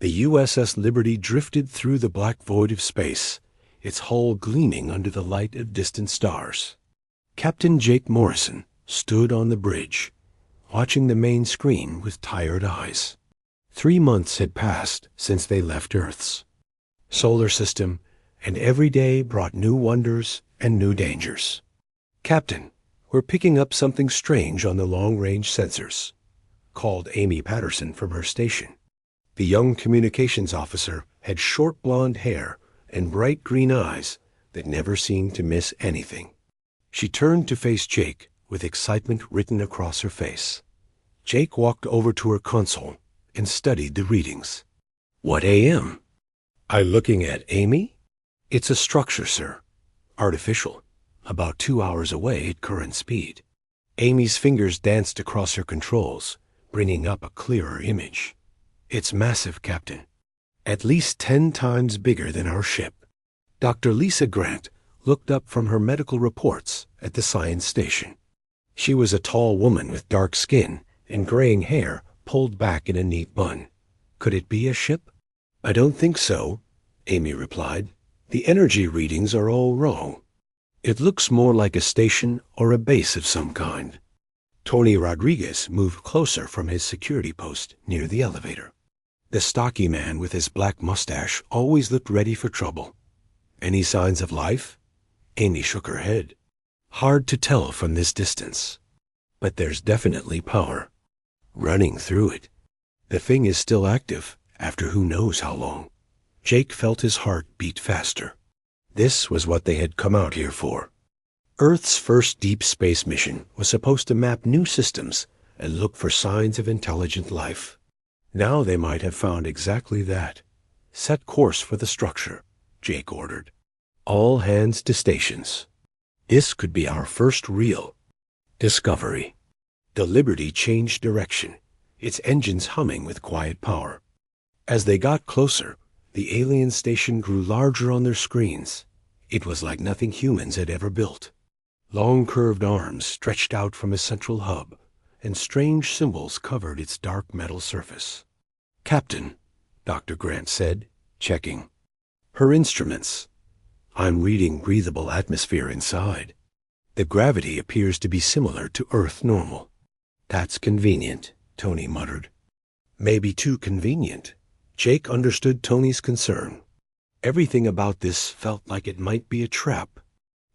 The USS Liberty drifted through the black void of space, its hull gleaming under the light of distant stars. Captain Jake Morrison stood on the bridge, watching the main screen with tired eyes. 3 months had passed since they left Earth's solar system, and every day brought new wonders and new dangers. "Captain, we're picking up something strange on the long-range sensors," called Amy Patterson from her station. The young communications officer had short blonde hair and bright green eyes that never seemed to miss anything. She turned to face Jake with excitement written across her face. Jake walked over to her console and studied the readings. "What AM?" "I looking at Amy?" "It's a structure, sir. Artificial. About 2 hours away at current speed." Amy's fingers danced across her controls, bringing up a clearer image. "It's massive, Captain. At least 10 times bigger than our ship." Dr. Lisa Grant looked up from her medical reports at the science station. She was a tall woman with dark skin and graying hair pulled back in a neat bun. "Could it be a ship?" "I don't think so," Amy replied. "The energy readings are all wrong. It looks more like a station or a base of some kind." Tony Rodriguez moved closer from his security post near the elevator. The stocky man with his black mustache always looked ready for trouble. "Any signs of life?" Amy shook her head. "Hard to tell from this distance. But there's definitely power running through it. The thing is still active after who knows how long." Jake felt his heart beat faster. This was what they had come out here for. Earth's first deep space mission was supposed to map new systems and look for signs of intelligent life. Now they might have found exactly that. "Set course for the structure," Jake ordered. "All hands to stations. This could be our first real discovery." The Liberty changed direction, its engines humming with quiet power. As they got closer, the alien station grew larger on their screens. It was like nothing humans had ever built. Long curved arms stretched out from a central hub, and strange symbols covered its dark metal surface. "Captain," Dr. Grant said, checking her instruments. "I'm reading breathable atmosphere inside. The gravity appears to be similar to Earth normal." "That's convenient," Tony muttered. "Maybe too convenient." Jake understood Tony's concern. Everything about this felt like it might be a trap,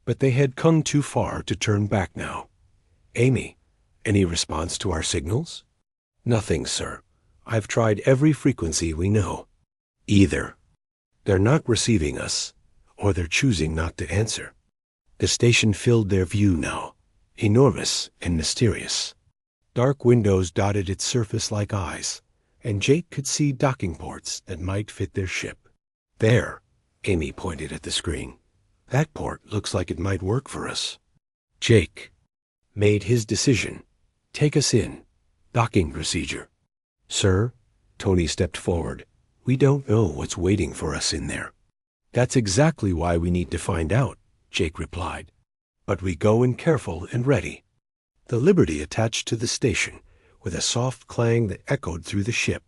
but they had come too far to turn back now. "Amy, any response to our signals?" "Nothing, sir. I've tried every frequency we know." "Either. They're not receiving us, or they're choosing not to answer." The station filled their view now, enormous and mysterious. Dark windows dotted its surface like eyes, and Jake could see docking ports that might fit their ship. "There," Amy pointed at the screen. "That port looks like it might work for us." Jake made his decision. "Take us in. Docking procedure." "Sir," Tony stepped forward, "we don't know what's waiting for us in there." "That's exactly why we need to find out," Jake replied. "But we go in careful and ready." The Liberty attached to the station with a soft clang that echoed through the ship.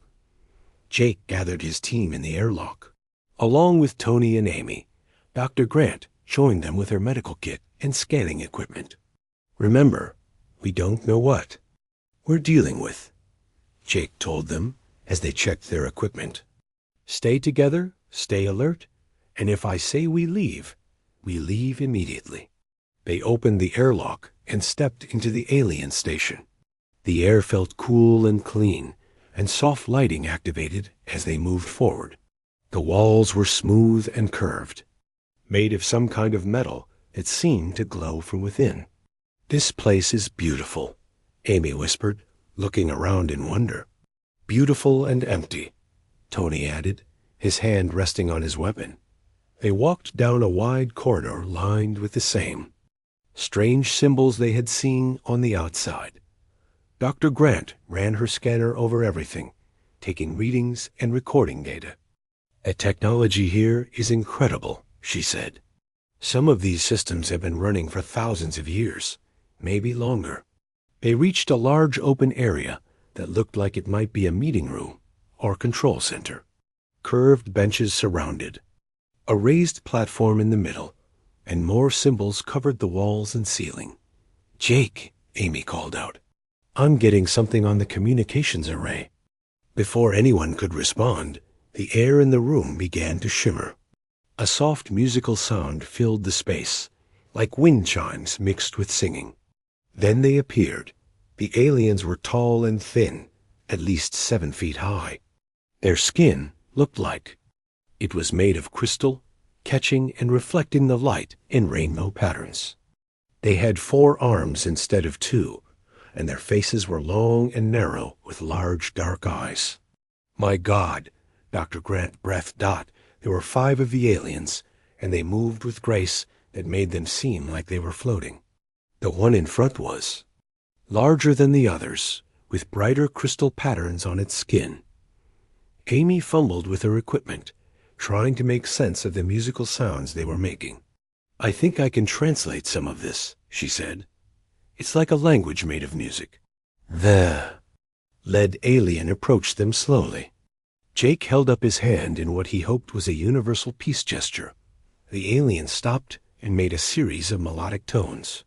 Jake gathered his team in the airlock. Along with Tony and Amy, Dr. Grant joined them with her medical kit and scanning equipment. "Remember, we don't know what we're dealing with," Jake told them as they checked their equipment. "Stay together, stay alert, and if I say we leave immediately." They opened the airlock and stepped into the alien station. The air felt cool and clean, and soft lighting activated as they moved forward. The walls were smooth and curved, made of some kind of metal that seemed to glow from within. "This place is beautiful," Amy whispered, looking around in wonder. "Beautiful and empty," Tony added, his hand resting on his weapon. They walked down a wide corridor lined with the same strange symbols they had seen on the outside. Dr. Grant ran her scanner over everything, taking readings and recording data. "The technology here is incredible," she said. "Some of these systems have been running for thousands of years, maybe longer." They reached a large open area that looked like it might be a meeting room or control center. curved benches surrounded, a raised platform in the middle, and more symbols covered the walls and ceiling. "Jake," Amy called out, "I'm getting something on the communications array." Before anyone could respond, the air in the room began to shimmer. A soft musical sound filled the space, like wind chimes mixed with singing. Then they appeared. The aliens were tall and thin, at least 7 feet high. Their skin looked like it was made of crystal, catching and reflecting the light in rainbow patterns. They had 4 arms instead of 2, and their faces were long and narrow with large dark eyes. "My God," Dr. Grant breathed. There were 5 of the aliens, and they moved with grace that made them seem like they were floating. The one in front was larger than the others, with brighter crystal patterns on its skin. Amy fumbled with her equipment, trying to make sense of the musical sounds they were making. "I think I can translate some of this," she said. "It's like a language made of music." The lead alien approached them slowly. Jake held up his hand in what he hoped was a universal peace gesture. The alien stopped and made a series of melodic tones.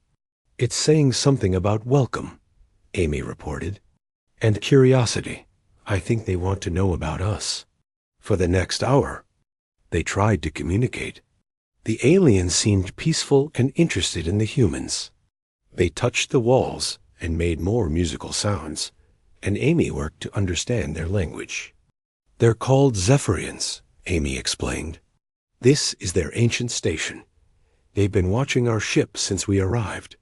"It's saying something about welcome," Amy reported, "and curiosity. I think they want to know about us." For the next hour, they tried to communicate. The aliens seemed peaceful and interested in the humans. They touched the walls and made more musical sounds, and Amy worked to understand their language. "They're called Zephyrians," Amy explained. "This is their ancient station. They've been watching our ship since we arrived."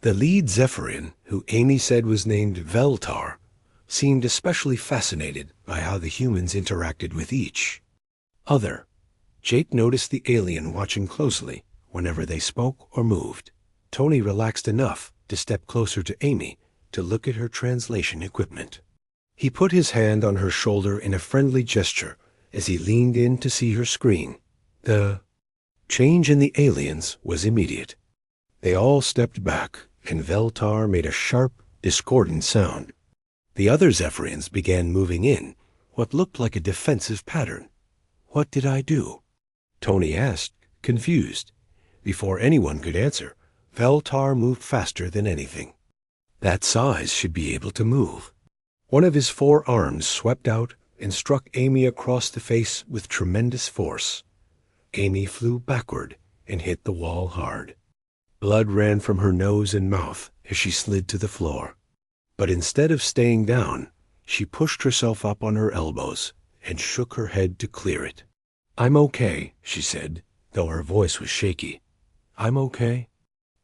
The lead Zephyrian, who Amy said was named Veltar, seemed especially fascinated by how the humans interacted with each other. Jake noticed the alien watching closely whenever they spoke or moved. Tony relaxed enough to step closer to Amy to look at her translation equipment. He put his hand on her shoulder in a friendly gesture as he leaned in to see her screen. The change in the aliens was immediate. They all stepped back, and Veltar made a sharp, discordant sound. The other Zephyrians began moving in what looked like a defensive pattern. "What did I do?" Tony asked, confused. Before anyone could answer, Veltar moved faster than anything. That size should be able to move. One of his 4 arms swept out and struck Amy across the face with tremendous force. Amy flew backward and hit the wall hard. Blood ran from her nose and mouth as she slid to the floor. But instead of staying down, she pushed herself up on her elbows and shook her head to clear it. "I'm okay," she said, though her voice was shaky. "I'm okay."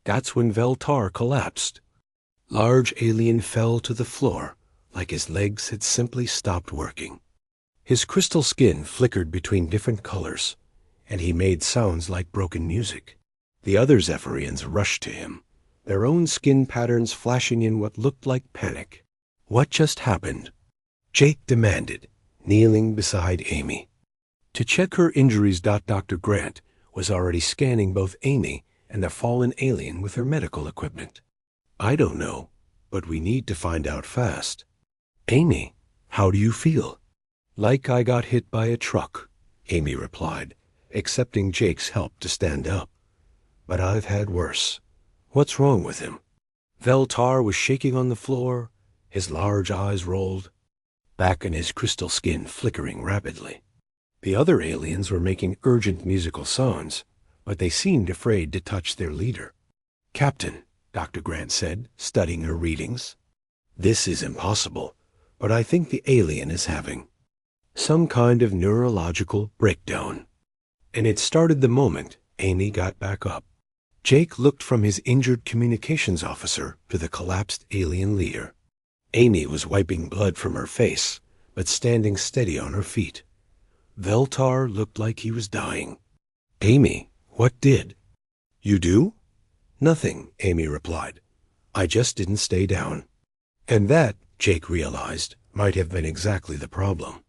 That's when Veltar collapsed. Large alien fell to the floor like his legs had simply stopped working. His crystal skin flickered between different colors, and he made sounds like broken music. The other Zephyrians rushed to him, their own skin patterns flashing in what looked like panic. "What just happened?" Jake demanded, kneeling beside Amy. To check her injuries, Dr. Grant was already scanning both Amy and the fallen alien with her medical equipment. "I don't know, but we need to find out fast." "Amy, how do you feel?" "Like I got hit by a truck," Amy replied, accepting Jake's help to stand up. "But I've had worse." "What's wrong with him?" Veltar was shaking on the floor, his large eyes rolled back and his crystal skin flickering rapidly. The other aliens were making urgent musical sounds, but they seemed afraid to touch their leader. "Captain," Dr. Grant said, studying her readings, "this is impossible, but I think the alien is having some kind of neurological breakdown." And it started the moment Amy got back up. Jake looked from his injured communications officer to the collapsed alien leader. Amy was wiping blood from her face, but standing steady on her feet. Veltar looked like he was dying. "Amy, what did?" "You do?" "Nothing," Amy replied. "I just didn't stay down." And that, Jake realized, might have been exactly the problem.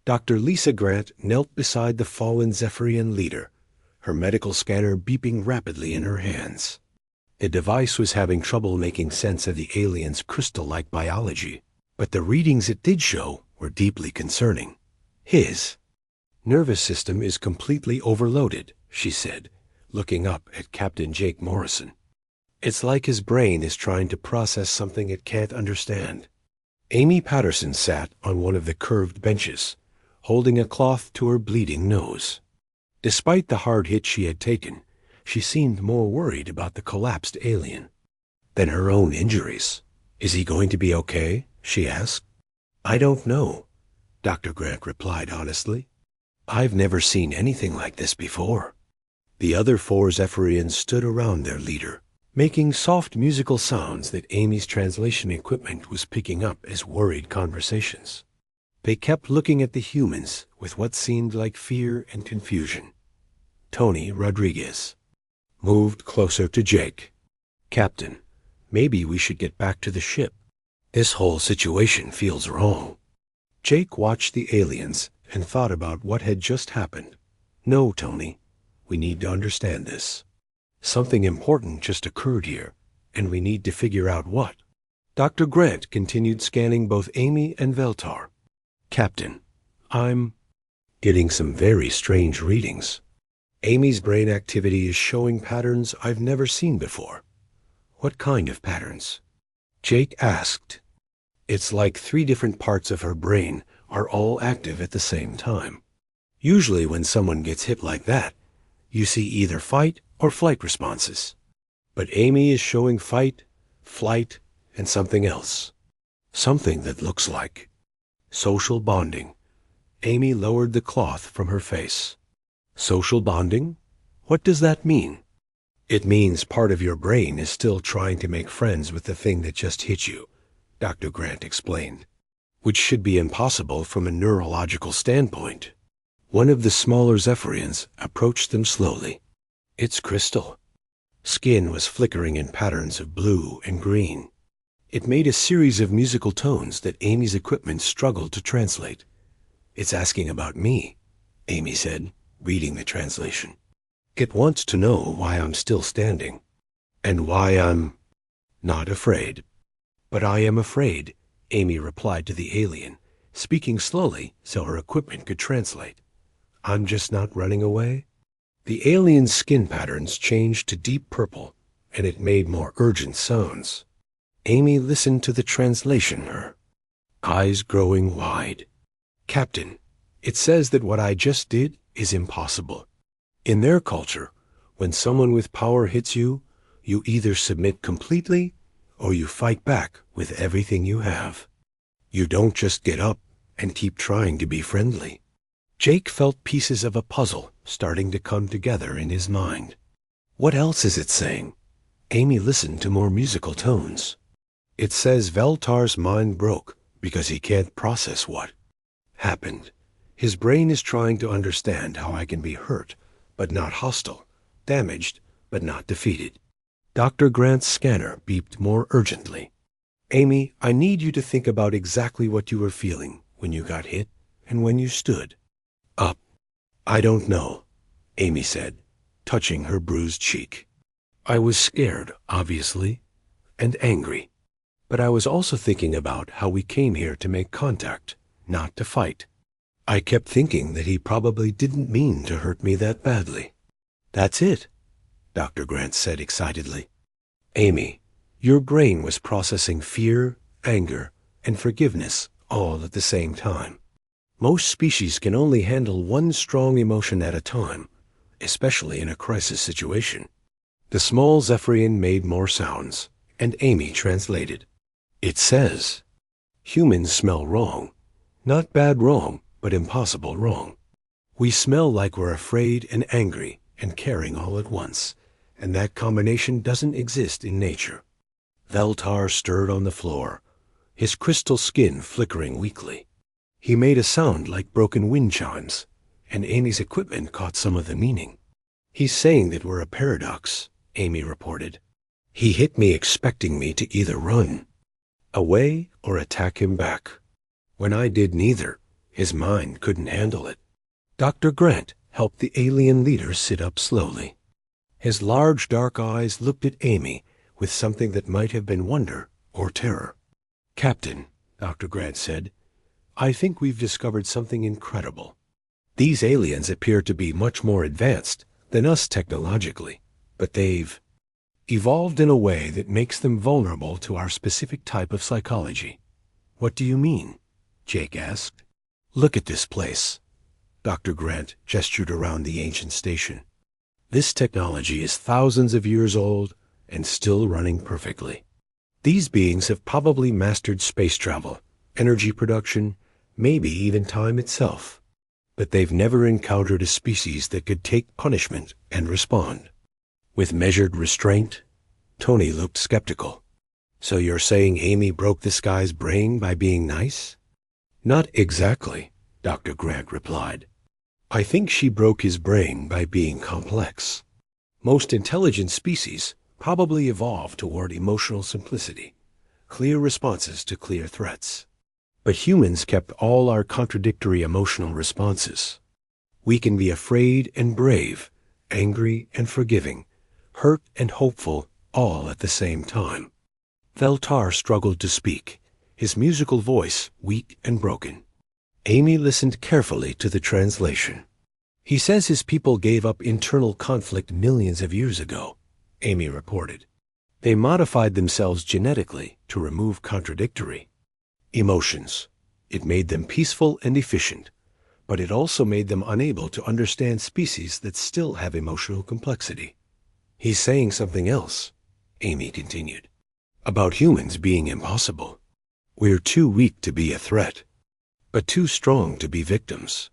Dr. Lisa Grant knelt beside the fallen Zephyrian leader, her medical scanner beeping rapidly in her hands. The device was having trouble making sense of the alien's crystal-like biology, but the readings it did show were deeply concerning. His Nervous system is completely overloaded, she said, looking up at Captain Jake Morrison. It's like his brain is trying to process something it can't understand. Amy Patterson sat on one of the curved benches, holding a cloth to her bleeding nose. Despite the hard hit she had taken, she seemed more worried about the collapsed alien than her own injuries. Is he going to be okay? She asked. I don't know, Dr. Grant replied honestly. I've never seen anything like this before. The other 4 Zephyrians stood around their leader, making soft musical sounds that Amy's translation equipment was picking up as worried conversations. They kept looking at the humans with what seemed like fear and confusion. Tony Rodriguez moved closer to Jake. Captain, maybe we should get back to the ship. This whole situation feels wrong. Jake watched the aliens and thought about what had just happened. No, Tony, we need to understand this. Something important just occurred here, and we need to figure out what. Dr. Grant continued scanning both Amy and Veltar. Captain, I'm getting some very strange readings. Amy's brain activity is showing patterns I've never seen before. What kind of patterns? Jake asked. It's like 3 different parts of her brain are all active at the same time. Usually when someone gets hit like that, you see either fight or flight responses. But Amy is showing fight, flight, and something else. Something that looks like social bonding. Amy lowered the cloth from her face. Social bonding? What does that mean? It means part of your brain is still trying to make friends with the thing that just hit you, Dr. Grant explained, which should be impossible from a neurological standpoint. One of the smaller Zephyrians approached them slowly. It's Crystal. Skin was flickering in patterns of blue and green. It made a series of musical tones that Amy's equipment struggled to translate. It's asking about me, Amy said, reading the translation. It wants to know why I'm still standing, and why I'm not afraid. But I am afraid, Amy replied to the alien, speaking slowly so her equipment could translate. I'm just not running away. The alien's skin patterns changed to deep purple, and it made more urgent sounds. Amy listened to the translation, her eyes growing wide. Captain, it says that what I just did is impossible. In their culture, when someone with power hits you, you either submit completely or you fight back with everything you have. You don't just get up and keep trying to be friendly. Jake felt pieces of a puzzle starting to come together in his mind. What else is it saying? Amy listened to more musical tones. It says Veltar's mind broke because he can't process what happened. His brain is trying to understand how I can be hurt, but not hostile, damaged, but not defeated. Dr. Grant's scanner beeped more urgently. Amy, I need you to think about exactly what you were feeling when you got hit and when you stood up. I don't know, Amy said, touching her bruised cheek. I was scared, obviously, and angry. But I was also thinking about how we came here to make contact, not to fight. I kept thinking that he probably didn't mean to hurt me that badly. That's it, Dr. Grant said excitedly. Amy, your brain was processing fear, anger, and forgiveness all at the same time. Most species can only handle one strong emotion at a time, especially in a crisis situation. The small Zephyrian made more sounds, and Amy translated. It says, humans smell wrong. Not bad wrong, but impossible wrong. We smell like we're afraid and angry and caring all at once, and that combination doesn't exist in nature. Veltar stirred on the floor, his crystal skin flickering weakly. He made a sound like broken wind chimes, and Amy's equipment caught some of the meaning. He's saying that we're a paradox, Amy reported. He hit me expecting me to either run away or attack him back. When I did neither, his mind couldn't handle it. Dr. Grant helped the alien leader sit up slowly. His large dark eyes looked at Amy with something that might have been wonder or terror. Captain, Dr. Grant said, I think we've discovered something incredible. These aliens appear to be much more advanced than us technologically, but they've evolved in a way that makes them vulnerable to our specific type of psychology. What do you mean? Jake asked. Look at this place. Dr. Grant gestured around the ancient station. This technology is thousands of years old and still running perfectly. These beings have probably mastered space travel, energy production, maybe even time itself. But they've never encountered a species that could take punishment and respond. With measured restraint, Tony looked skeptical. So you're saying Amy broke this guy's brain by being nice? Not exactly, Dr. Grant replied. I think she broke his brain by being complex. Most intelligent species probably evolved toward emotional simplicity, clear responses to clear threats. But humans kept all our contradictory emotional responses. We can be afraid and brave, angry and forgiving, hurt and hopeful, all at the same time. Veltar struggled to speak, his musical voice weak and broken. Amy listened carefully to the translation. He says his people gave up internal conflict millions of years ago, Amy reported. They modified themselves genetically to remove contradictory emotions. It made them peaceful and efficient, but it also made them unable to understand species that still have emotional complexity. He's saying something else, Amy continued, about humans being impossible. We're too weak to be a threat, but too strong to be victims.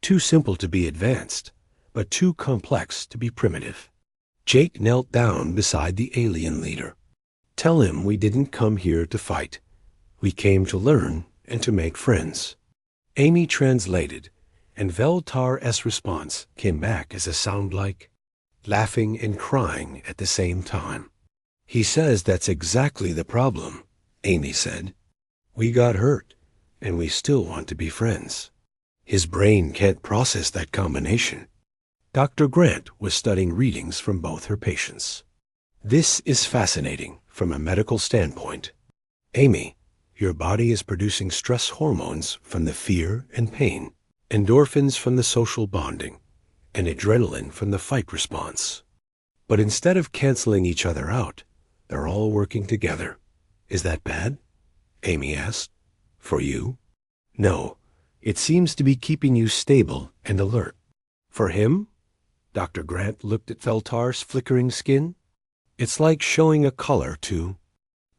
Too simple to be advanced, but too complex to be primitive. Jake knelt down beside the alien leader. Tell him we didn't come here to fight. We came to learn and to make friends. Amy translated, and Veltar's response came back as a sound like laughing and crying at the same time. He says that's exactly the problem, Amy said. We got hurt, and we still want to be friends. His brain can't process that combination. Dr. Grant was studying readings from both her patients. This is fascinating from a medical standpoint. Amy, your body is producing stress hormones from the fear and pain, endorphins from the social bonding, and adrenaline from the fight response. But instead of canceling each other out, they're all working together. Is that bad? Amy asked. For you? No, it seems to be keeping you stable and alert. For him? Dr. Grant looked at Veltar's flickering skin. It's like showing a color to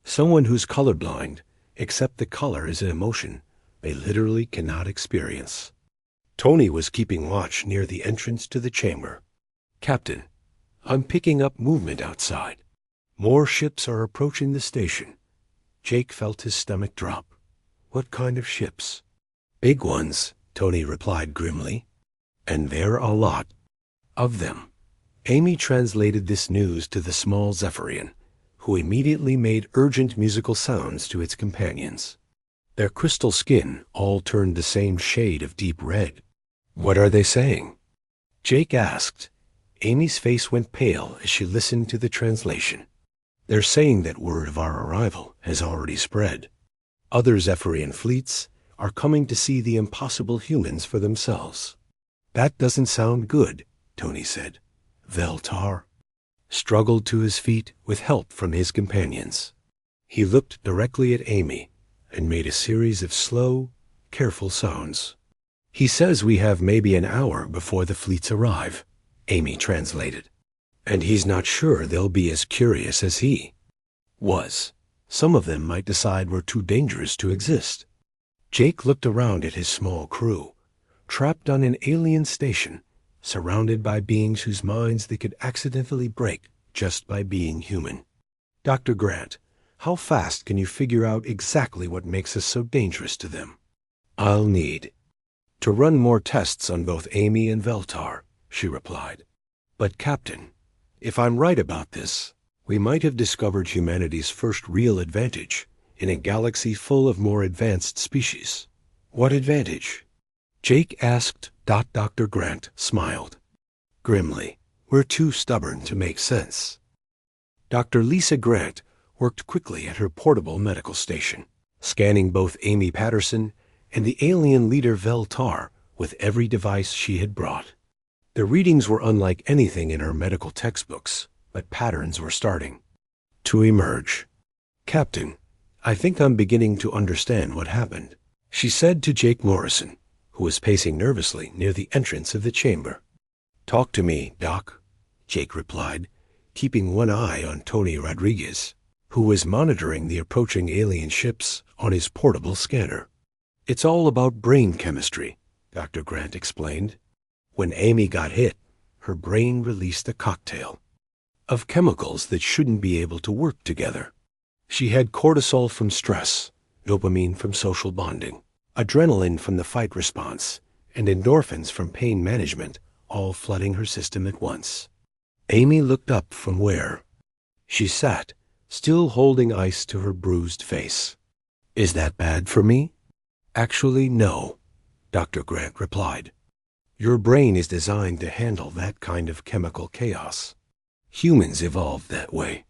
someone who's colorblind, except the color is an emotion they literally cannot experience. Tony was keeping watch near the entrance to the chamber. Captain, I'm picking up movement outside. More ships are approaching the station. Jake felt his stomach drop. What kind of ships? Big ones, Tony replied grimly. And there are a lot of them. Amy translated this news to the small Zephyrian, who immediately made urgent musical sounds to its companions. Their crystal skin all turned the same shade of deep red. What are they saying? Jake asked. Amy's face went pale as she listened to the translation. They're saying that word of our arrival has already spread. Other Zephyrian fleets are coming to see the impossible humans for themselves. That doesn't sound good, Tony said. Veltar struggled to his feet with help from his companions. He looked directly at Amy and made a series of slow, careful sounds. He says we have maybe an hour before the fleets arrive, Amy translated. And he's not sure they'll be as curious as he was. Some of them might decide we're too dangerous to exist. Jake looked around at his small crew, trapped on an alien station, surrounded by beings whose minds they could accidentally break just by being human. Dr. Grant, how fast can you figure out exactly what makes us so dangerous to them? I'll need to run more tests on both Amy and Veltar, she replied. But Captain, if I'm right about this, we might have discovered humanity's first real advantage in a galaxy full of more advanced species. What advantage? Jake asked. Dr. Grant smiled. Grimly, we're too stubborn to make sense. Dr. Lisa Grant worked quickly at her portable medical station, scanning both Amy Patterson and the alien leader Veltar with every device she had brought. The readings were unlike anything in her medical textbooks, but patterns were starting to emerge. "Captain, I think I'm beginning to understand what happened," she said to Jake Morrison, who was pacing nervously near the entrance of the chamber. "Talk to me, Doc," Jake replied, keeping one eye on Tony Rodriguez, who was monitoring the approaching alien ships on his portable scanner. "It's all about brain chemistry," Dr. Grant explained. "When Amy got hit, her brain released a cocktail of chemicals that shouldn't be able to work together. She had cortisol from stress, dopamine from social bonding, adrenaline from the fight response, and endorphins from pain management, all flooding her system at once." Amy looked up from where she sat, still holding ice to her bruised face. "Is that bad for me?" "Actually, no," Dr. Grant replied. "Your brain is designed to handle that kind of chemical chaos. Humans evolved that way.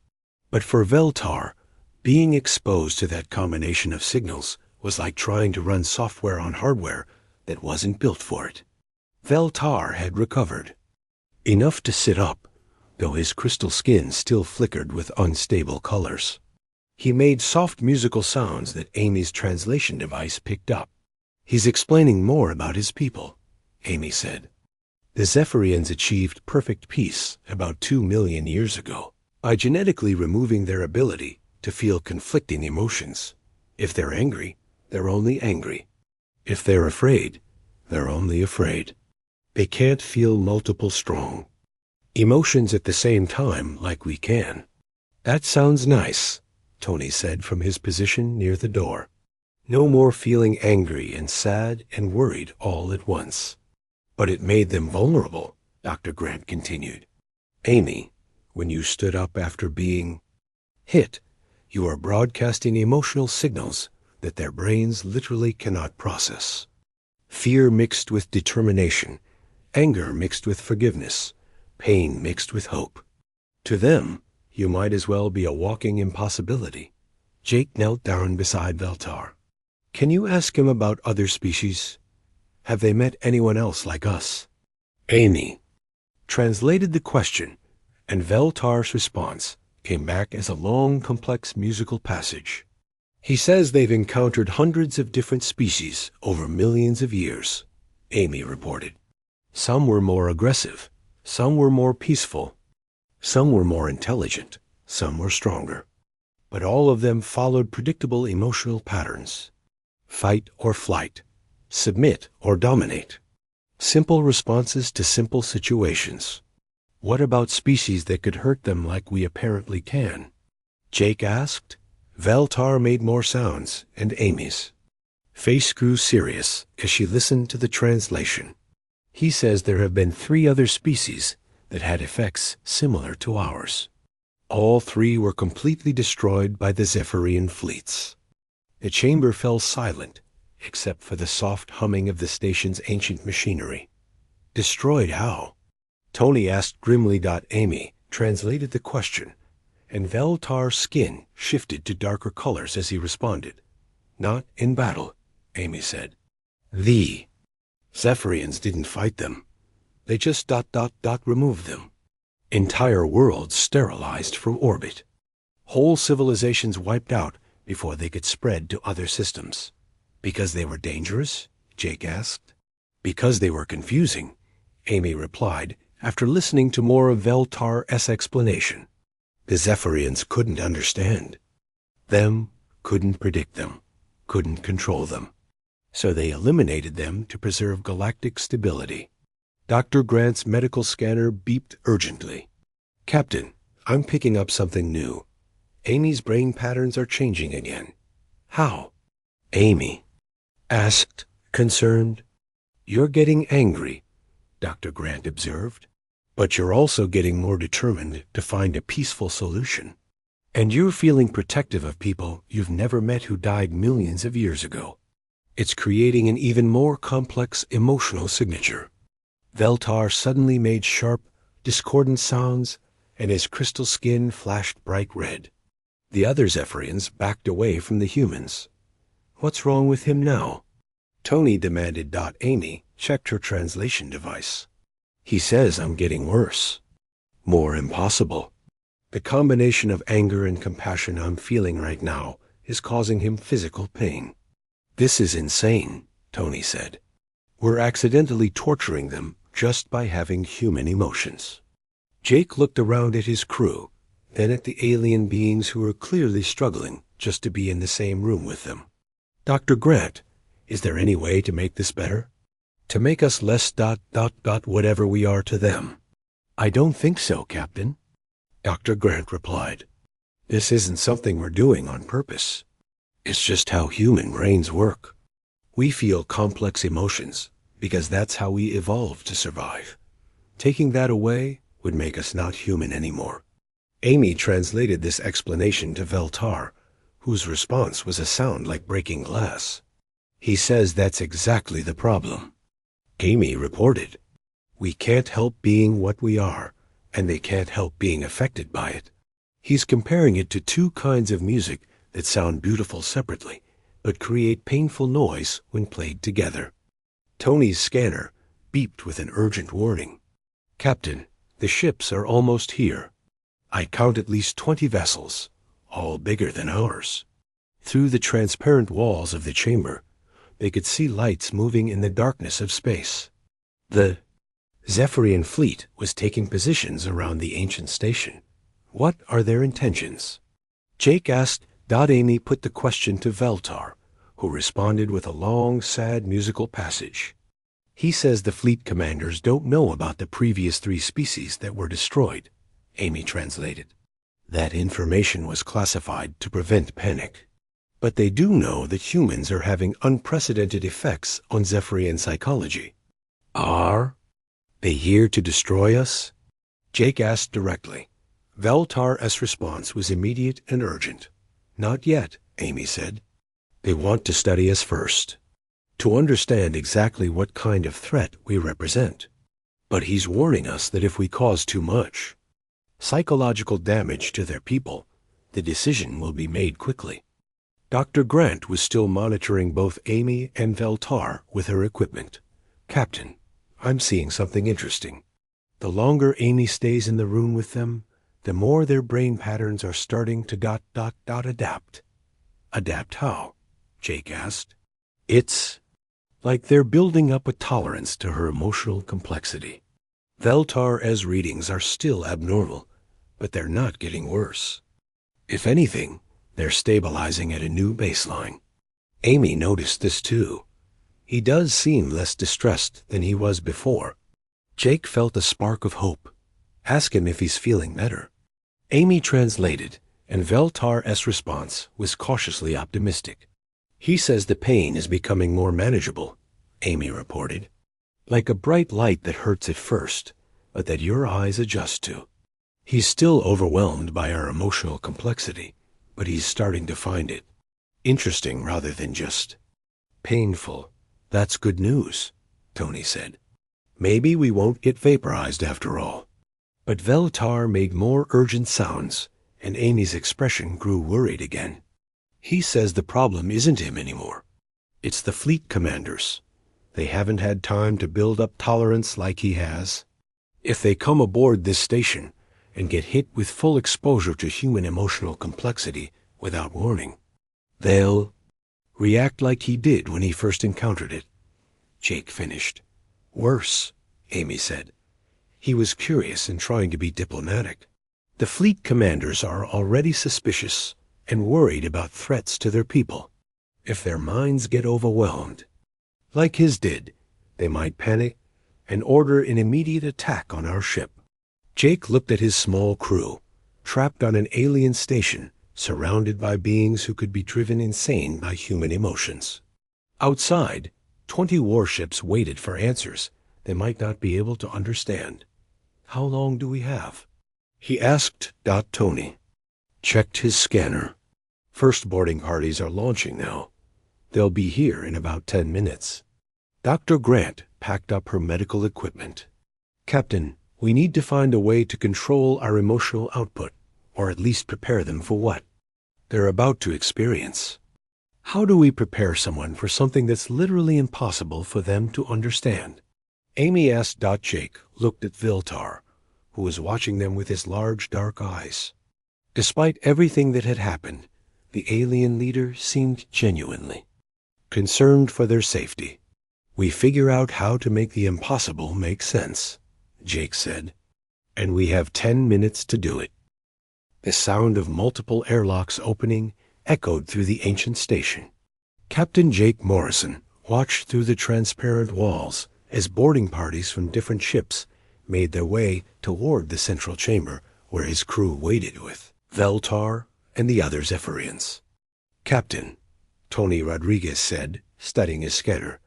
But for Veltar, being exposed to that combination of signals was like trying to run software on hardware that wasn't built for it. Veltar had recovered enough to sit up, though his crystal skin still flickered with unstable colors. He made soft musical sounds that Amy's translation device picked up. "He's explaining more about his people," Amy said. "The Zephyrians achieved perfect peace about 2 million years ago by genetically removing their ability to feel conflicting emotions. If they're angry, they're only angry. If they're afraid, they're only afraid. They can't feel multiple strong emotions at the same time like we can." "That sounds nice," Tony said from his position near the door. "No more feeling angry and sad and worried all at once." "But it made them vulnerable," Dr. Grant continued. "Amy, when you stood up after being hit, you are broadcasting emotional signals that their brains literally cannot process. Fear mixed with determination, anger mixed with forgiveness, pain mixed with hope. To them, you might as well be a walking impossibility." Jake knelt down beside Veltar. "Can you ask him about other species? Have they met anyone else like us?" Amy translated the question, and Veltar's response came back as a long, complex musical passage. "He says they've encountered hundreds of different species over millions of years," Amy reported. "Some were more aggressive, some were more peaceful, some were more intelligent, some were stronger. But all of them followed predictable emotional patterns. Fight or flight, submit or dominate. Simple responses to simple situations." "What about species that could hurt them like we apparently can?" Jake asked. Veltar made more sounds, and Amy's face grew serious as she listened to the translation. "He says there have been 3 other species that had effects similar to ours. All 3 were completely destroyed by the Zephyrian fleets." The chamber fell silent, except for the soft humming of the station's ancient machinery. "Destroyed how?" Tony asked grimly. Amy translated the question, and Veltar's skin shifted to darker colors as he responded. "Not in battle," Amy said. "The Zephyrians didn't fight them. They just removed them. Entire worlds sterilized from orbit. Whole civilizations wiped out before they could spread to other systems." "Because they were dangerous?" Jake asked. "Because they were confusing," Amy replied after listening to more of Veltar's explanation. "The Zephyrians couldn't understand them, couldn't predict them, couldn't control them. So they eliminated them to preserve galactic stability." Dr. Grant's medical scanner beeped urgently. "Captain, I'm picking up something new. Amy's brain patterns are changing again." "How?" Amy asked, concerned. "You're getting angry," Dr. Grant observed, "but you're also getting more determined to find a peaceful solution. And you're feeling protective of people you've never met who died millions of years ago. It's creating an even more complex emotional signature." Veltar suddenly made sharp, discordant sounds, and his crystal skin flashed bright red. The other Zephyrians backed away from the humans. "What's wrong with him now?" Tony demanded. Amy checked her translation device. He says I'm getting worse. More impossible. The combination of anger and compassion I'm feeling right now is causing him physical pain. This is insane, Tony said. We're accidentally torturing them just by having human emotions. Jake looked around at his crew, then at the alien beings who were clearly struggling just to be in the same room with them. Dr. Grant, is there any way to make this better? To make us less ... whatever we are to them? I don't think so, Captain. Dr. Grant replied. This isn't something we're doing on purpose. It's just how human brains work. We feel complex emotions because that's how we evolved to survive. Taking that away would make us not human anymore. Amy translated this explanation to Veltar, whose response was a sound like breaking glass. He says that's exactly the problem. Amy reported, we can't help being what we are, and they can't help being affected by it. He's comparing it to two kinds of music that sound beautiful separately, but create painful noise when played together. Tony's scanner beeped with an urgent warning. Captain, the ships are almost here. I count at least 20 vessels, all bigger than ours. Through the transparent walls of the chamber, they could see lights moving in the darkness of space. The Zephyrian fleet was taking positions around the ancient station. What are their intentions? Jake asked. Amy put the question to Veltar, who responded with a long, sad musical passage. He says the fleet commanders don't know about the previous 3 species that were destroyed, Amy translated. That information was classified to prevent panic. But they do know that humans are having unprecedented effects on Zephyrian psychology. Are they here to destroy us? Jake asked directly. Veltar's response was immediate and urgent. Not yet, Amy said. They want to study us first, to understand exactly what kind of threat we represent. But he's warning us that if we cause too much psychological damage to their people, the decision will be made quickly. Dr. Grant was still monitoring both Amy and Veltar with her equipment. Captain, I'm seeing something interesting. The longer Amy stays in the room with them, the more their brain patterns are starting to ... adapt. Adapt how? Jake asked. It's like they're building up a tolerance to her emotional complexity. Veltar's readings are still abnormal, but they're not getting worse. If anything, they're stabilizing at a new baseline. Amy noticed this too. He does seem less distressed than he was before. Jake felt a spark of hope. Ask him if he's feeling better. Amy translated, and Veltar's response was cautiously optimistic. He says the pain is becoming more manageable, Amy reported. Like a bright light that hurts at first, but that your eyes adjust to. He's still overwhelmed by our emotional complexity, but he's starting to find it interesting rather than just painful. That's good news, Tony said. Maybe we won't get vaporized after all. But Veltar made more urgent sounds, and Amy's expression grew worried again. He says the problem isn't him anymore. It's the fleet commanders. They haven't had time to build up tolerance like he has. If they come aboard this station and get hit with full exposure to human emotional complexity without warning, they'll react like he did when he first encountered it. Jake finished. Worse, Amy said. He was curious and trying to be diplomatic. The fleet commanders are already suspicious and worried about threats to their people. If their minds get overwhelmed, like his did, they might panic and order an immediate attack on our ship. Jake looked at his small crew, trapped on an alien station, surrounded by beings who could be driven insane by human emotions. Outside, 20 warships waited for answers they might not be able to understand. How long do we have? He asked. Tony checked his scanner. First boarding parties are launching now. They'll be here in about 10 minutes. Dr. Grant packed up her medical equipment. Captain, we need to find a way to control our emotional output, or at least prepare them for what they're about to experience. How do we prepare someone for something that's literally impossible for them to understand? Amy asked. Jake looked at Viltar, who was watching them with his large dark eyes. Despite everything that had happened, the alien leader seemed genuinely concerned for their safety. We figure out how to make the impossible make sense, Jake said, and we have 10 minutes to do it. The sound of multiple airlocks opening echoed through the ancient station. Captain Jake Morrison watched through the transparent walls as boarding parties from different ships made their way toward the central chamber where his crew waited with Veltar and the other Zephyrians. Captain, Tony Rodriguez said, studying his scanner,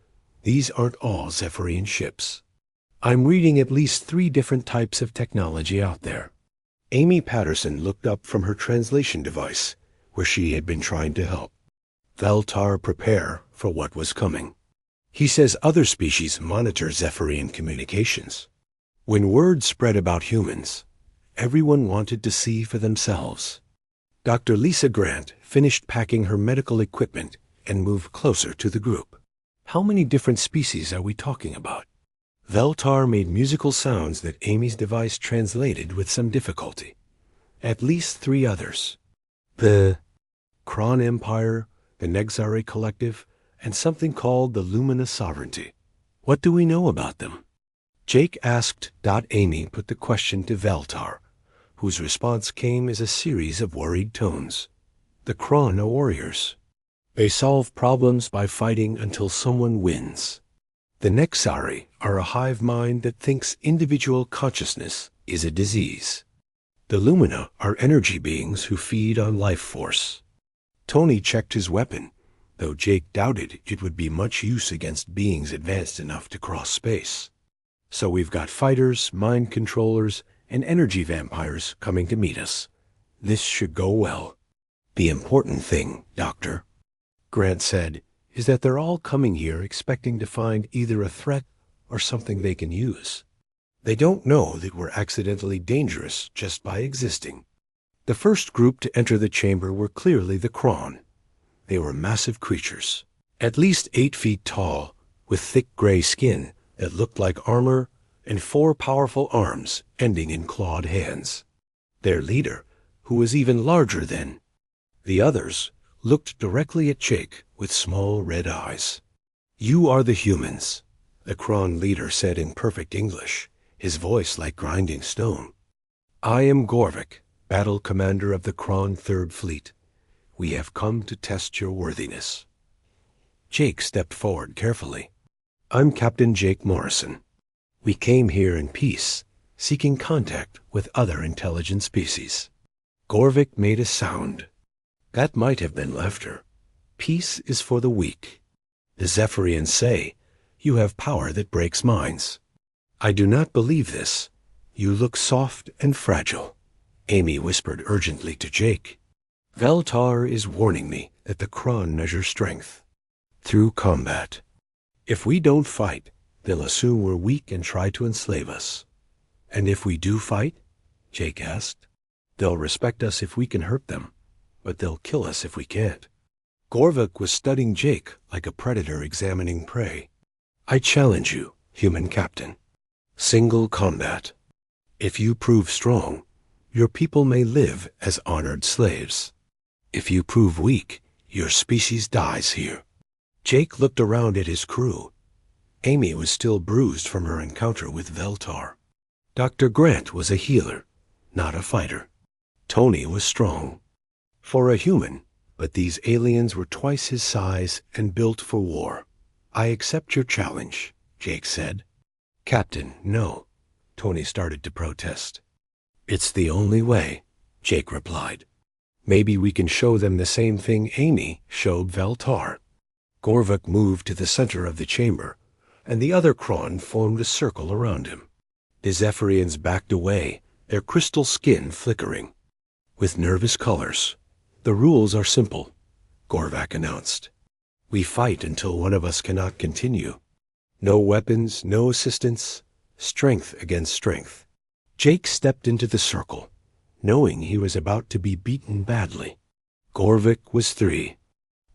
these aren't all Zephyrian ships. I'm reading at least 3 different types of technology out there. Amy Patterson looked up from her translation device, where she had been trying to help Veltar prepare for what was coming. He says other species monitor Zephyrian communications. When word spread about humans, everyone wanted to see for themselves. Dr. Lisa Grant finished packing her medical equipment and moved closer to the group. How many different species are we talking about? Veltar made musical sounds that Amy's device translated with some difficulty. At least 3 others. The Kron Empire, the Nexari Collective, and something called the Lumina Sovereignty. What do we know about them? Jake asked. Amy put the question to Veltar, whose response came as a series of worried tones. The Kron are warriors. They solve problems by fighting until someone wins. The Nexari are a hive mind that thinks individual consciousness is a disease. The Lumina are energy beings who feed on life force. Tony checked his weapon, though Jake doubted it would be much use against beings advanced enough to cross space. So we've got fighters, mind controllers, and energy vampires coming to meet us. This should go well. The important thing, Doctor, Grant said, is that they're all coming here expecting to find either a threat or something they can use. They don't know that we're accidentally dangerous just by existing. The first group to enter the chamber were clearly the Kron. They were massive creatures, at least 8 feet tall, with thick gray skin that looked like armor and 4 powerful arms ending in clawed hands. Their leader, who was even larger than the others, looked directly at Jake with small red eyes. You are the humans, the Kron leader said in perfect English, his voice like grinding stone. I am Gorvik, battle commander of the Kron Third Fleet. We have come to test your worthiness. Jake stepped forward carefully. I'm Captain Jake Morrison. We came here in peace, seeking contact with other intelligent species. Gorvik made a sound. That might have been laughter. Peace is for the weak. The Zephyrians say, you have power that breaks minds. I do not believe this. You look soft and fragile. Amy whispered urgently to Jake. Veltar is warning me that the Kron measure strength through combat. If we don't fight, they'll assume we're weak and try to enslave us. And if we do fight, Jake asked, they'll respect us if we can hurt them, but they'll kill us if we can't. Gorvik was studying Jake like a predator examining prey. I challenge you, human captain. Single combat. If you prove strong, your people may live as honored slaves. If you prove weak, your species dies here. Jake looked around at his crew. Amy was still bruised from her encounter with Veltar. Dr. Grant was a healer, not a fighter. Tony was strong. For a human, but these aliens were twice his size and built for war. I accept your challenge, Jake said. Captain, no. Tony started to protest. It's the only way, Jake replied. Maybe we can show them the same thing Amy showed Veltar. Gorvik moved to the center of the chamber, and the other Kron formed a circle around him. The Zephyrians backed away, their crystal skin flickering. With nervous colors. The rules are simple, Gorvik announced. We fight until one of us cannot continue. No weapons, no assistance, strength against strength. Jake stepped into the circle, knowing he was about to be beaten badly. Gorvik was 3.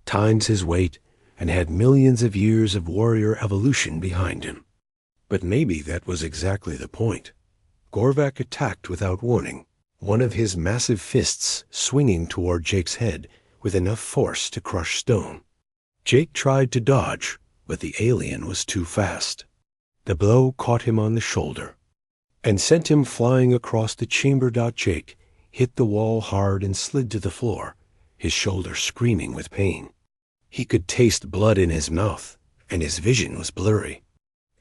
times his weight, and had millions of years of warrior evolution behind him. But maybe that was exactly the point. Gorvak attacked without warning, one of his massive fists swinging toward Jake's head with enough force to crush stone. Jake tried to dodge, but the alien was too fast. The blow caught him on the shoulder and sent him flying across the chamber. Jake hit the wall hard and slid to the floor, his shoulder screaming with pain. He could taste blood in his mouth, and his vision was blurry.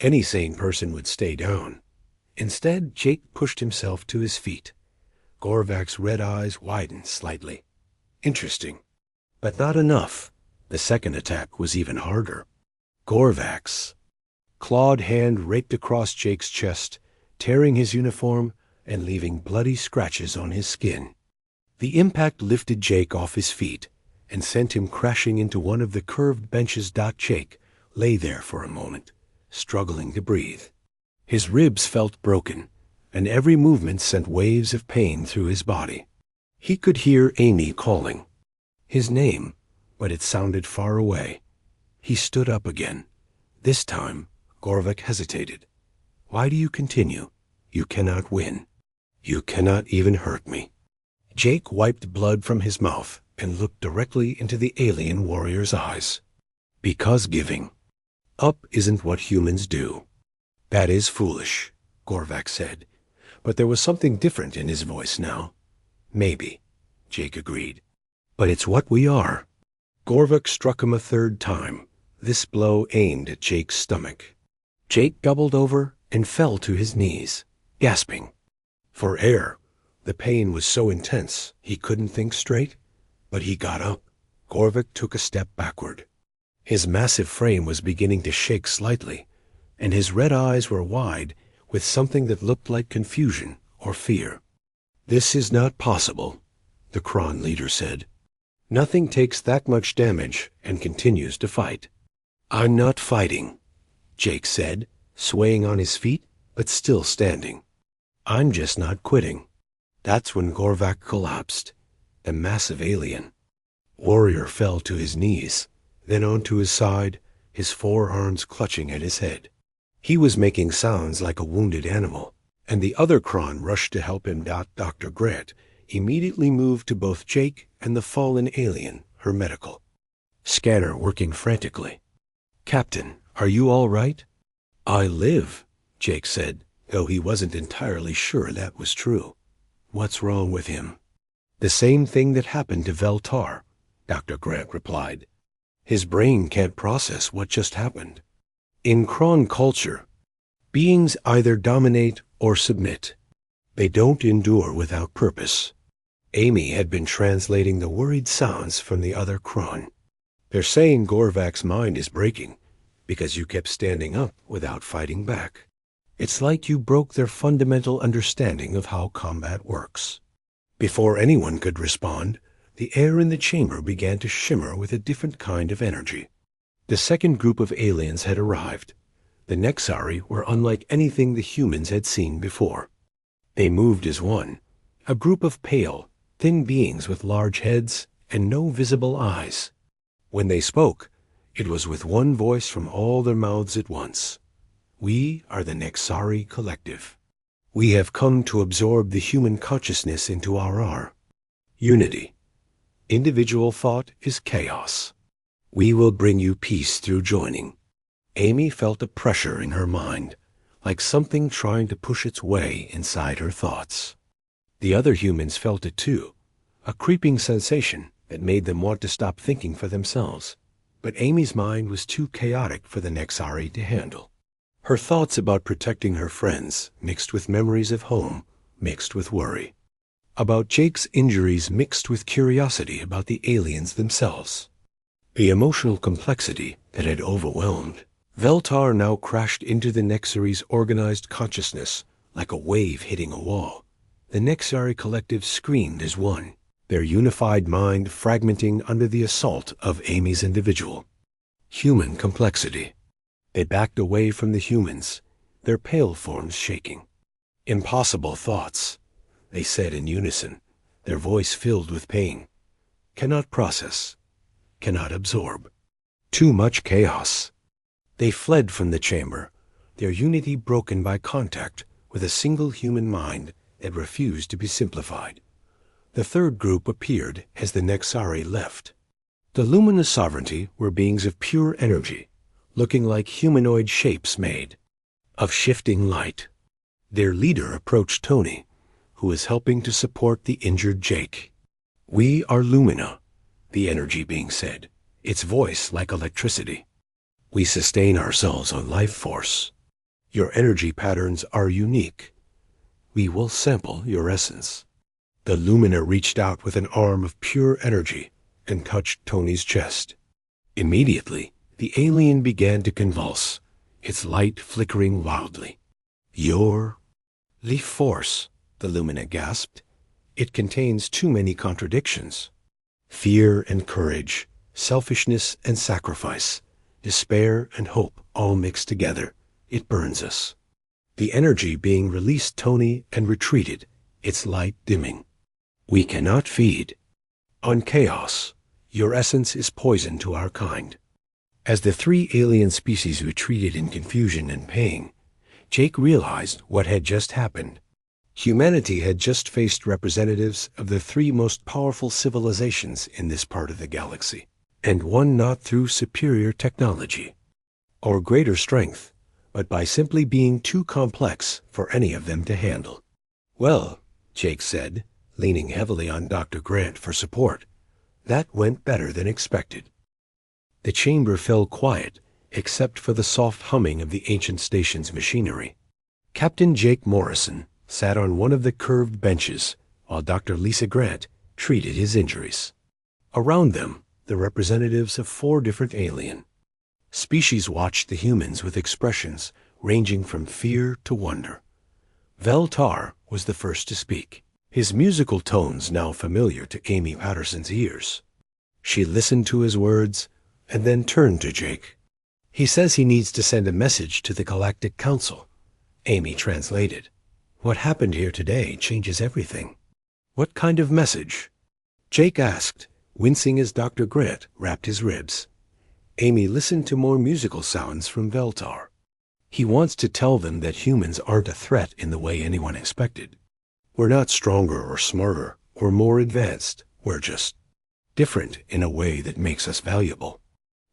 Any sane person would stay down. Instead, Jake pushed himself to his feet. Gorvak's red eyes widened slightly. Interesting. But not enough. The second attack was even harder. Gorvak's clawed hand raked across Jake's chest, tearing his uniform and leaving bloody scratches on his skin. The impact lifted Jake off his feet and sent him crashing into one of the curved benches. Jake lay there for a moment, struggling to breathe. His ribs felt broken, and every movement sent waves of pain through his body. He could hear Amy calling his name, but it sounded far away. He stood up again. This time, Gorvak hesitated. "Why do you continue? You cannot win. You cannot even hurt me." Jake wiped blood from his mouth and looked directly into the alien warrior's eyes. "Because giving up isn't what humans do." "That is foolish," Gorvak said, but there was something different in his voice now. "Maybe," Jake agreed, "but it's what we are." Gorvak struck him a third time, this blow aimed at Jake's stomach. Jake doubled over and fell to his knees, gasping for air. The pain was so intense he couldn't think straight, but he got up. Gorvak took a step backward. His massive frame was beginning to shake slightly, and his red eyes were wide with something that looked like confusion or fear. "This is not possible," the Kron leader said. "Nothing takes that much damage and continues to fight." "I'm not fighting," Jake said, swaying on his feet but still standing. "I'm just not quitting." That's when Gorvak collapsed. The massive alien warrior fell to his knees, then onto his side, his forearms clutching at his head. He was making sounds like a wounded animal, and the other Kron rushed to help him. Dr. Grant immediately moved to both Jake and the fallen alien, her medical scanner working frantically. "Captain, are you all right?" "I live," Jake said, though he wasn't entirely sure that was true. "What's wrong with him?" "The same thing that happened to Veltar," Dr. Grant replied. "His brain can't process what just happened." In Kron culture, beings either dominate or submit. They don't endure without purpose. Amy had been translating the worried sounds from the other Kron. "They're saying Gorvak's mind is breaking because you kept standing up without fighting back. It's like you broke their fundamental understanding of how combat works." Before anyone could respond, the air in the chamber began to shimmer with a different kind of energy. The second group of aliens had arrived. The Nexari were unlike anything the humans had seen before. They moved as one, a group of pale, thin beings with large heads and no visible eyes. When they spoke, it was with one voice from all their mouths at once. "We are the Nexari Collective. We have come to absorb the human consciousness into our unity. Individual thought is chaos. We will bring you peace through joining." Amy felt a pressure in her mind, like something trying to push its way inside her thoughts. The other humans felt it too, a creeping sensation that made them want to stop thinking for themselves. But Amy's mind was too chaotic for the Nexari to handle. Her thoughts about protecting her friends mixed with memories of home, mixed with worry. About Jake's injuries mixed with curiosity about the aliens themselves. The emotional complexity that had overwhelmed Veltar now crashed into the Nexari's organized consciousness like a wave hitting a wall. The Nexari Collective screamed as one, their unified mind fragmenting under the assault of Amy's individual human complexity. They backed away from the humans, their pale forms shaking. "Impossible thoughts," they said in unison, their voice filled with pain. "Cannot process. cannot absorb. Too much chaos. They fled from the chamber, their unity broken by contact with a single human mind that refused to be simplified. The third group appeared as the Nexari left. The luminous sovereignty were beings of pure energy, looking like humanoid shapes made of shifting light. Their leader approached Tony, who was helping to support the injured Jake. "We are Lumina," the energy being said, its voice like electricity. "We sustain ourselves on life force. Your energy patterns are unique. We will sample your essence." The Lumina reached out with an arm of pure energy and touched Tony's chest. Immediately, the alien began to convulse, its light flickering wildly. "Your life force," the Lumina gasped. "It contains too many contradictions. Fear and courage, selfishness and sacrifice, despair and hope all mixed together. It burns us." The energy being released Tony and retreated, its light dimming. "We cannot feed on chaos. Your essence is poison to our kind." As the three alien species retreated in confusion and pain, Jake realized what had just happened. Humanity had just faced representatives of the three most powerful civilizations in this part of the galaxy, and won not through superior technology or greater strength, but by simply being too complex for any of them to handle. "Well," Jake said, leaning heavily on Dr. Grant for support, "that went better than expected." The chamber fell quiet, except for the soft humming of the ancient station's machinery. Captain Jake Morrison sat on one of the curved benches, while Dr. Lisa Grant treated his injuries. Around them, the representatives of 4 different alien species watched the humans with expressions ranging from fear to wonder. Veltar was the first to speak, his musical tones now familiar to Amy Patterson's ears. She listened to his words and then turned to Jake. "He says he needs to send a message to the Galactic Council," Amy translated. "What happened here today changes everything." "What kind of message?" Jake asked, wincing as Dr. Grant wrapped his ribs. Amy listened to more musical sounds from Veltar. "He wants to tell them that humans aren't a threat in the way anyone expected. We're not stronger or smarter or more advanced. We're just different in a way that makes us valuable."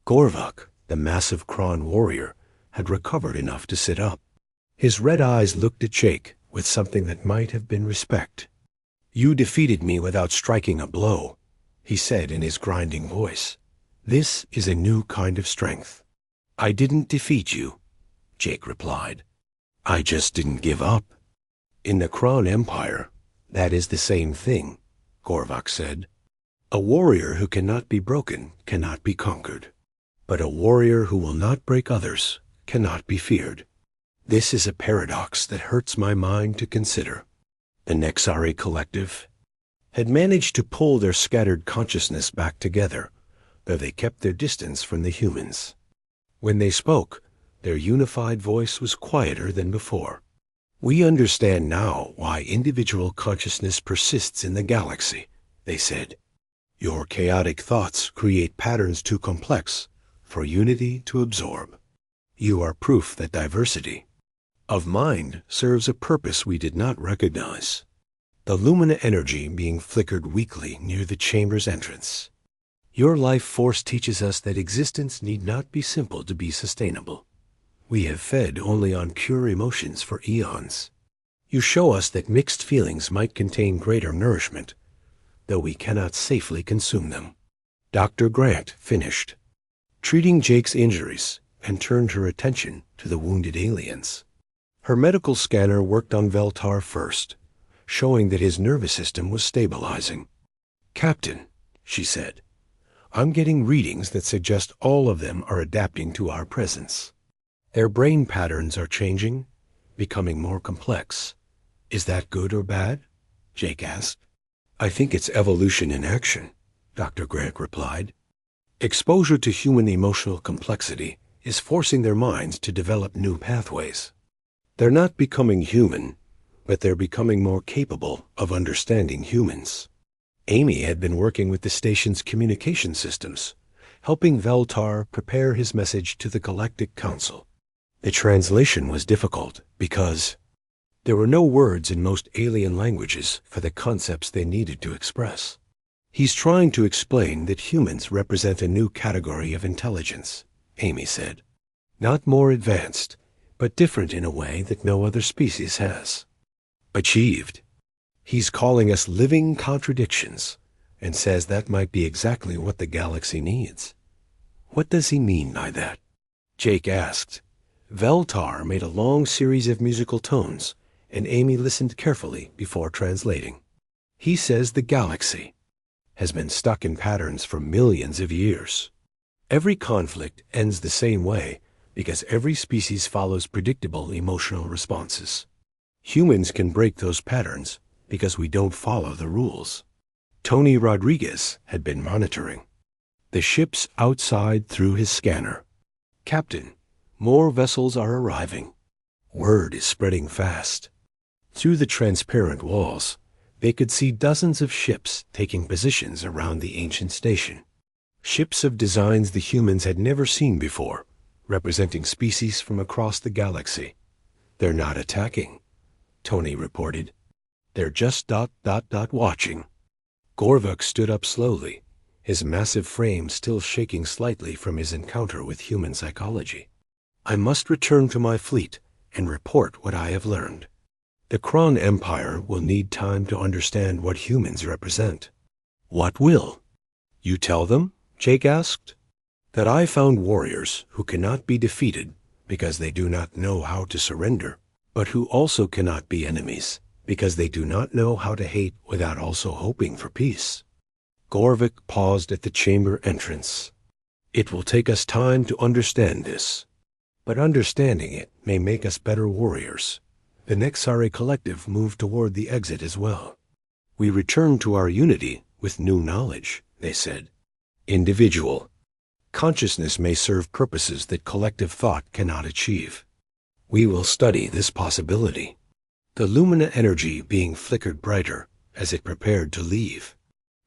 Gorvok, the massive Kron warrior, had recovered enough to sit up. His red eyes looked at Jake with something that might have been respect. "You defeated me without striking a blow," he said in his grinding voice. "This is a new kind of strength." "I didn't defeat you," Jake replied. "I just didn't give up." "In the Kron Empire, that is the same thing," Gorvok said. "A warrior who cannot be broken cannot be conquered. But a warrior who will not break others cannot be feared. This is a paradox that hurts my mind to consider." The Nexari Collective had managed to pull their scattered consciousness back together, though they kept their distance from the humans. When they spoke, their unified voice was quieter than before. "We understand now why individual consciousness persists in the galaxy," they said. "Your chaotic thoughts create patterns too complex for unity to absorb. You are proof that diversity of mind serves a purpose we did not recognize." The Lumina energy being flickered weakly near the chamber's entrance. "Your life force teaches us that existence need not be simple to be sustainable. We have fed only on pure emotions for eons. You show us that mixed feelings might contain greater nourishment, though we cannot safely consume them." Dr. Grant finished treating Jake's injuries and turned her attention to the wounded aliens. Her medical scanner worked on Veltar first, showing that his nervous system was stabilizing. "Captain," she said, "I'm getting readings that suggest all of them are adapting to our presence. Their brain patterns are changing, becoming more complex. Is that good or bad?" Jake asked. "I think it's evolution in action," Dr. Grant replied. "Exposure to human emotional complexity is forcing their minds to develop new pathways. They're not becoming human, but they're becoming more capable of understanding humans." Amy had been working with the station's communication systems, helping Veltar prepare his message to the Galactic Council. The translation was difficult because there were no words in most alien languages for the concepts they needed to express. He's trying to explain that humans represent a new category of intelligence, Amy said. Not more advanced, but different in a way that no other species has. Achieved. He's calling us living contradictions, and says that might be exactly what the galaxy needs. What does he mean by that? Jake asked. Veltar made a long series of musical tones, and Amy listened carefully before translating. He says the galaxy has been stuck in patterns for millions of years. Every conflict ends the same way because every species follows predictable emotional responses. Humans can break those patterns because we don't follow the rules. Tony Rodriguez had been monitoring the ships outside through his scanner. Captain, more vessels are arriving. Word is spreading fast. Through the transparent walls, they could see dozens of ships taking positions around the ancient station. Ships of designs the humans had never seen before, representing species from across the galaxy. They're not attacking, Tony reported. They're just watching. Gorvuk stood up slowly, his massive frame still shaking slightly from his encounter with human psychology. I must return to my fleet and report what I have learned. The Kron Empire will need time to understand what humans represent. What will? You tell them? Jake asked. That I found warriors who cannot be defeated because they do not know how to surrender, but who also cannot be enemies because they do not know how to hate without also hoping for peace. Gorvik paused at the chamber entrance. It will take us time to understand this, but understanding it may make us better warriors. The Nexari Collective moved toward the exit as well. We return to our unity with new knowledge, they said. Individual. Consciousness may serve purposes that collective thought cannot achieve. We will study this possibility. The Lumina energy being flickered brighter as it prepared to leave.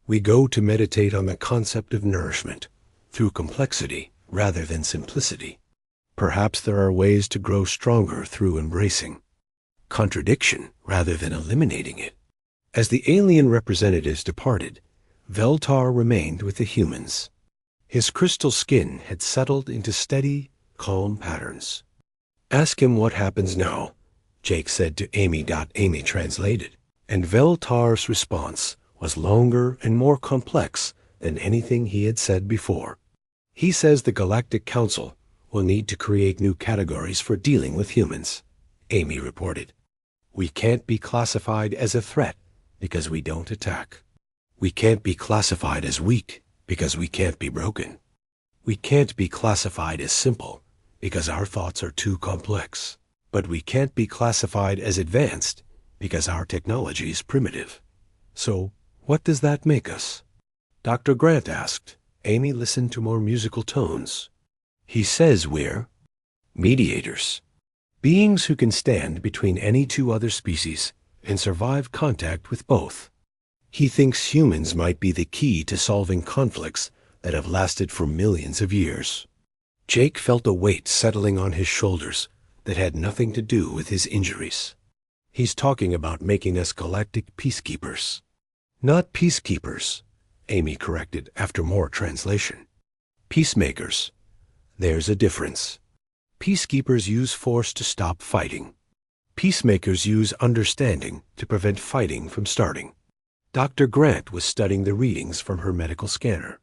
We go to meditate on the concept of nourishment through complexity rather than simplicity. Perhaps there are ways to grow stronger through embracing contradiction rather than eliminating it. As the alien representatives departed, Veltar remained with the humans. His crystal skin had settled into steady, calm patterns. Ask him what happens now, Jake said to Amy. Amy translated, and Veltar's response was longer and more complex than anything he had said before. He says the Galactic Council will need to create new categories for dealing with humans, Amy reported. We can't be classified as a threat because we don't attack. We can't be classified as weak because we can't be broken. We can't be classified as simple because our thoughts are too complex. But we can't be classified as advanced because our technology is primitive. So, what does that make us? Dr. Grant asked. Amy listened to more musical tones. He says we're mediators. Beings who can stand between any two other species and survive contact with both. He thinks humans might be the key to solving conflicts that have lasted for millions of years. Jake felt a weight settling on his shoulders that had nothing to do with his injuries. He's talking about making us galactic peacekeepers. Not peacekeepers, Amy corrected after more translation. Peacemakers. There's a difference. Peacekeepers use force to stop fighting. Peacemakers use understanding to prevent fighting from starting. Dr. Grant was studying the readings from her medical scanner.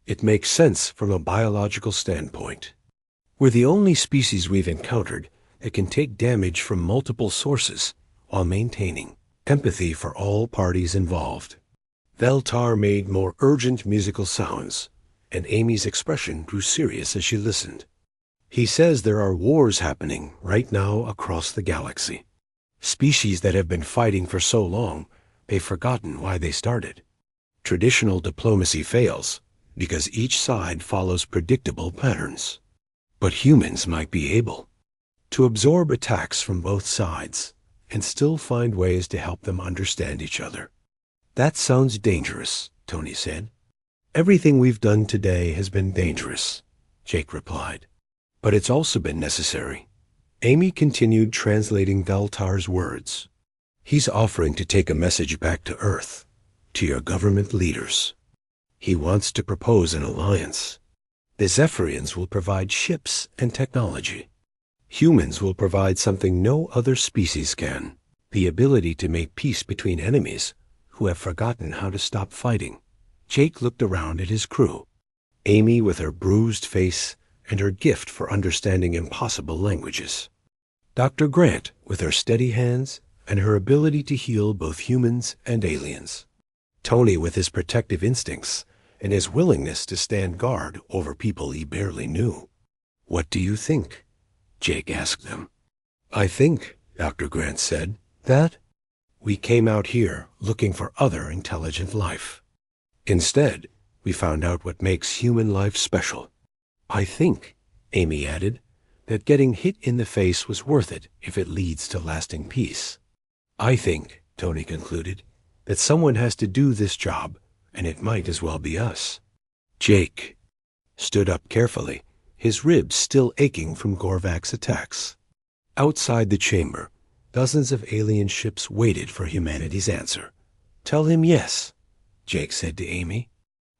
It makes sense from a biological standpoint. We're the only species we've encountered that can take damage from multiple sources while maintaining empathy for all parties involved. Veltar made more urgent musical sounds, and Amy's expression grew serious as she listened. He says there are wars happening right now across the galaxy. Species that have been fighting for so long, they've forgotten why they started. Traditional diplomacy fails because each side follows predictable patterns. But humans might be able to absorb attacks from both sides and still find ways to help them understand each other. That sounds dangerous, Tony said. Everything we've done today has been dangerous, Jake replied. But it's also been necessary. Amy continued translating Veltar's words. He's offering to take a message back to Earth, to your government leaders. He wants to propose an alliance. The Zephyrians will provide ships and technology. Humans will provide something no other species can, the ability to make peace between enemies who have forgotten how to stop fighting. Jake looked around at his crew. Amy with her bruised face and her gift for understanding impossible languages. Dr. Grant with her steady hands and her ability to heal both humans and aliens. Tony with his protective instincts and his willingness to stand guard over people he barely knew. What do you think? Jake asked them. I think, Dr. Grant said, that we came out here looking for other intelligent life. Instead, we found out what makes human life special. I think, Amy added, that getting hit in the face was worth it if it leads to lasting peace. I think, Tony concluded, that someone has to do this job, and it might as well be us. Jake stood up carefully, his ribs still aching from Gorvak's attacks. Outside the chamber, dozens of alien ships waited for humanity's answer. Tell him yes, Jake said to Amy.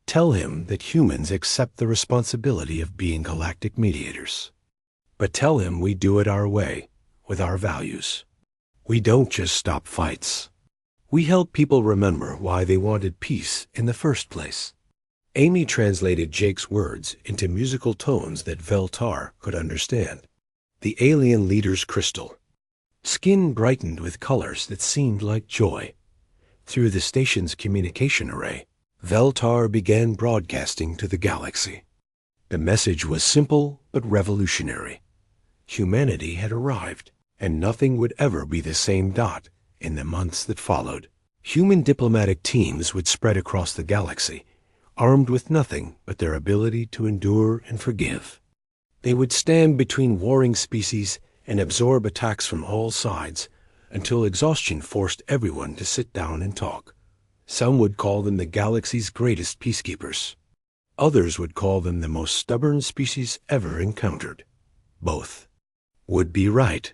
Tell him that humans accept the responsibility of being galactic mediators. But tell him we do it our way, with our values. We don't just stop fights. We help people remember why they wanted peace in the first place. Amy translated Jake's words into musical tones that Veltar could understand. The alien leader's crystal. Skin brightened with colors that seemed like joy. Through the station's communication array, Veltar began broadcasting to the galaxy. The message was simple but revolutionary. Humanity had arrived, and nothing would ever be the same. In the months that followed, human diplomatic teams would spread across the galaxy, armed with nothing but their ability to endure and forgive. They would stand between warring species and absorb attacks from all sides until exhaustion forced everyone to sit down and talk. Some would call them the galaxy's greatest peacekeepers. Others would call them the most stubborn species ever encountered. Both would be right.